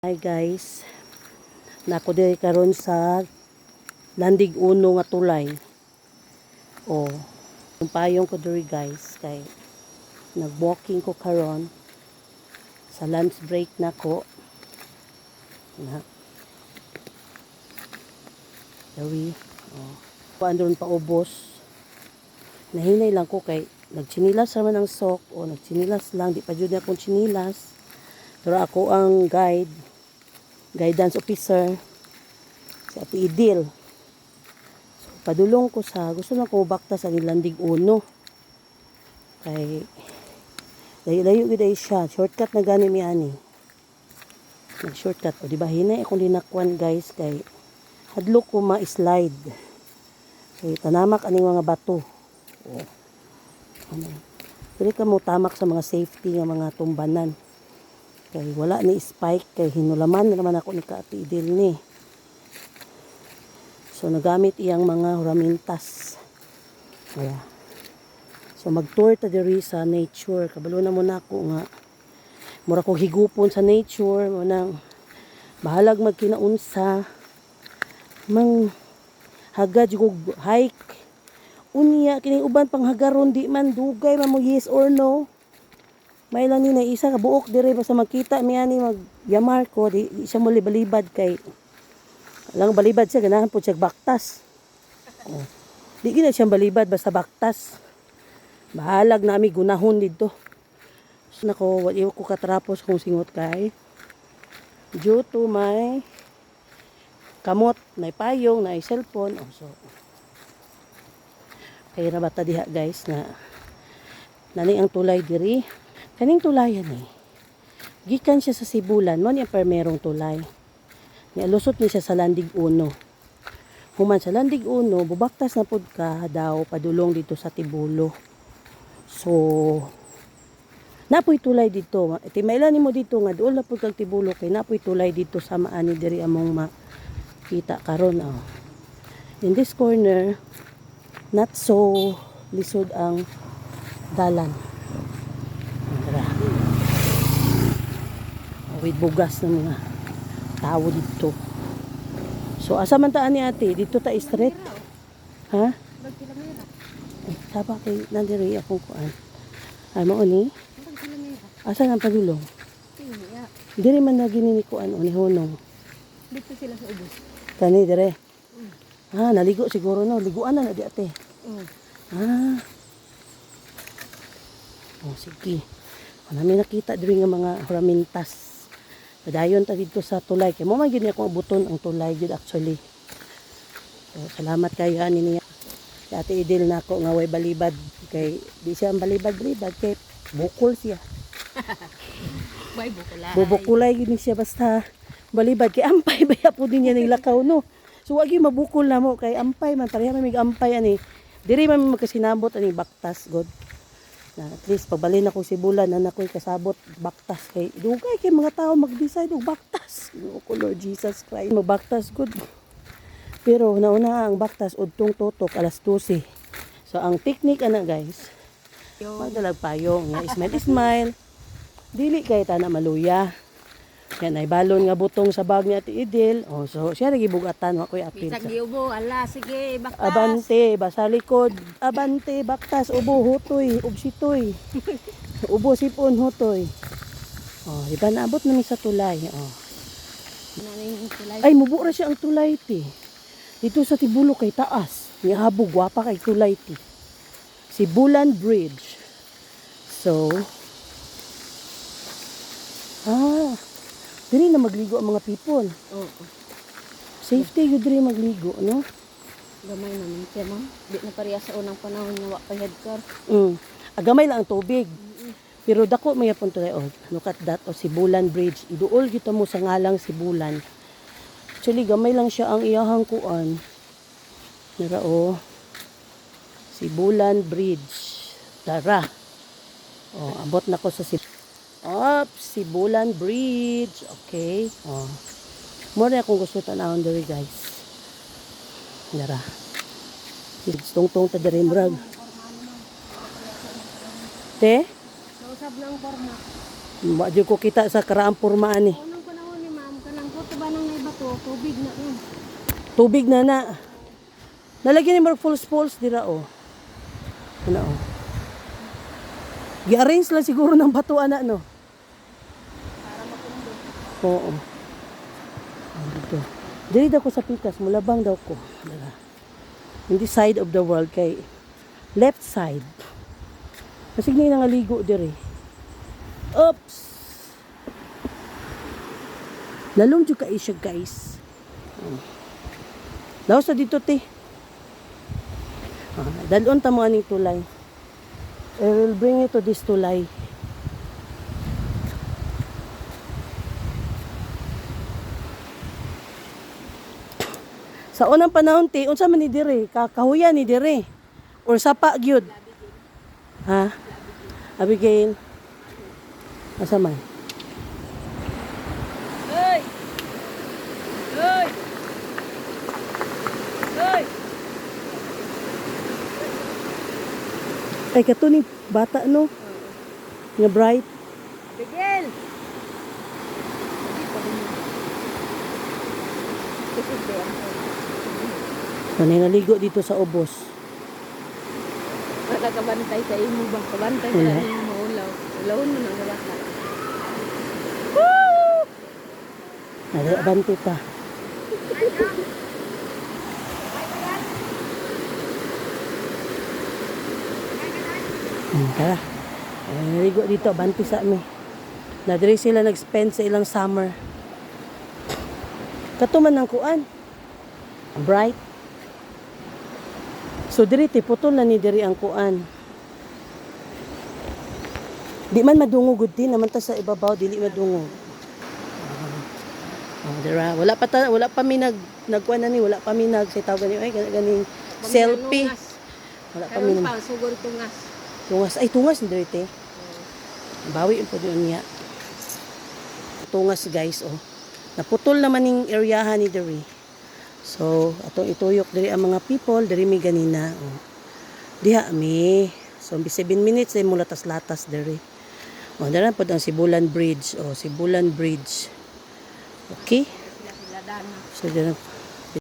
Hi guys, nako diri karon sa Landig Uno nga tulay. Oh, yung payong ko diri guys kay nag-walking ko karon sa lunch break nako. Na. Dawi. Oh. Paandon pa ubos. Nahinay lang ko kay nagchinilas naman ang sok o nagchinilas lang di pa jud akong chinilas. Pero ako ang guidance officer si Ate Idil. So, padulong ko sa gusto na ko bakta sa Landig Uno. Kay layo-layo gid ay siya. Shortcut na gani mi ani. Nag-shortcut o di ba hinay akong linakwan guys kay hadlok ko ma-slide. Kay tanamak aning mga bato. Oh. Ano? Dili ka mo tamak sa mga safety nga mga tumbanan. Kay wala ni spike kay hinulaman naman ako ni Ate Idil ni. So nagamit iyang mga huramintas. Wala. So mag-tour ta diri sa nature. Kabalo na mo na ako nga mura ko higupon sa nature mo nang bahalag magkinaunsa mang hagad jud hike. Unya kini uban pang hagaron di man dugay man mo yes or no. May lang ni na isa ka buok dire basta magkita mi ani magyamar ko di siya mo libalibad kay lang balibad siya ganahan po siya baktas. Oh. Di gina siya balibad basta baktas. Bahalag na mi gunahon dito. So nako wali ko katrapos kung singot kay due to my kamot na payong na cellphone oh, so kay ra bata diha guys na nani ang tulay diri. Kaning tulayan eh. Gikan siya sa Sibulan, mo ni permerong tulay. Nialusot ni siya sa Landig Uno. Human sa Landig Uno, bubaktas na pud ka daw padulong dito sa Tibulo. So napoy tulay dito. Iti mailan nimo dito nga duol na pud kag Tibulo kay napoy tulay dito sa maani diri among makita karon oh. In this corner, not so lisod ang dalan. With bugas ng mga tao dito. So asa man taan ni ate? Dito ta street. Ha? Ay, taba kay nandiri akong kuan. Ay mao ni. Asa nang padulong? Diri man na gini ni kuan ni honong. Dito sila sa ubos. Kani dire. Ah, naligo siguro no. Liguan na di ate. Ah. Oh, sige. Namin nakita diri nga mga huramintas. Padayon ta dito sa tulay kay mo man gyud akong abuton ang tulay gyud actually. So, salamat kayo ani niya. Si Ate Idil nako nga way balibad kay di siya balibad-balibad kay bukol siya. Bay bukulay. Bubukulay gyud siya basta balibad kay ampay baya po din niya ning lakaw no. So wag gyud mabukol na mo kay ampay man pareha man mig ampay ani. Diri man magkasinabot ani baktas god. Na at least pagbalin ako si Bulan na ako'y kasabot baktas kay dugay kay mga tao mag-decide og baktas o Lord Jesus Christ magbaktas good pero nauna ang baktas udtong tutok alas 12 so ang technique ana guys magdalag payong nga smile dili kay tana maluya yan ay balon nga butong sa bag ni Ate Idil oh so siya nagibugatan wa koy apil Bisag giubo, ala sige baktas. abante basa likod abante baktas ubo hutoy ubsitoy ubo sipon hutoy oh di ba naabot na mi sa tulay oh ay mubo ra siya ang tulay ti dito sa Tibulo kay taas ni habog gwapa kay tulay ti Sibulan Bridge so diri na magligo ang mga people. Oo. Safety yun diri magligo, no? Gamay naman siya ma'am. Di na pareha sa unang panahon nga wa pa headcar. Agamay lang ang tubig. Pero dako may apon tulay oh. Look at that oh, Sibulan Bridge. Iduol kita mo sa ngalang Sibulan. Actually gamay lang siya ang iyahang kuan. Nara oh. Sibulan Bridge. Tara. Oh, abot na ko sa Sibulan Bridge. Okay. Oh. Muna akong gusto tanawon diri guys. Nara. Tungtong ta diri murag. Te? Nausab ng forma. Wajud ko kita sa karaang pormaan ni. Unang panahon ni ma'am dito ba nang may bato, tubig na yun. Tubig na na. Nalagyan ni Mark Falls dira oh. Ano oh. Gi-arrange lang siguro ng bato ana no. Para mapundo. Oo. Dito. Dili daw ko sa pikas, mulabang daw ko. Dala. In this side of the world kay left side. Kasi nga nangaligo dire. Oops. Lalong jud kay siya guys. Laos sa dito te. Dalon ta mo aning tulay. I will bring you to this tulay. Sa unang panahon ti, unsa man ni dire? Kahuyan ni dire. Or sapa gyud. Ha? Abigail. Asa man? Hey! Hey! Hey! Ay kato ni bata no. Nga bright. Bigel! Kanay naligo dito sa ubos. Wala kabantay sa imo ba? Kabantay sa Wala. imo maulaw. Ulawon mo na gabata. Nalay abante ta. Tara. Ay, naligo dito, abante sa amin. Na diri sila nag-spend sa ilang summer. Katuman ng kuan. Bright. So diri ti putol na ni diri ang kuan. Di man madungog gud din naman ta sa ibabaw dili madungog. Dira wala pa mi nagkuan na ni wala pa mi nagsitaw gani ay ganing selfie. Wala pa mi Karon pa, sugod tungas. tungas ay tungas ni diri te. Bawi po doon niya. Tungas guys oh. Naputol naman ning eryahan ni diri. So, atong ituyok diri ang mga people, diri mi ganina. Oh. Diha mi. So, 7 minutes ay mula latas diri. Oh, dara pod ang Sibulan Bridge. Oh, Sibulan Bridge. Okay? Sila dana. So, dira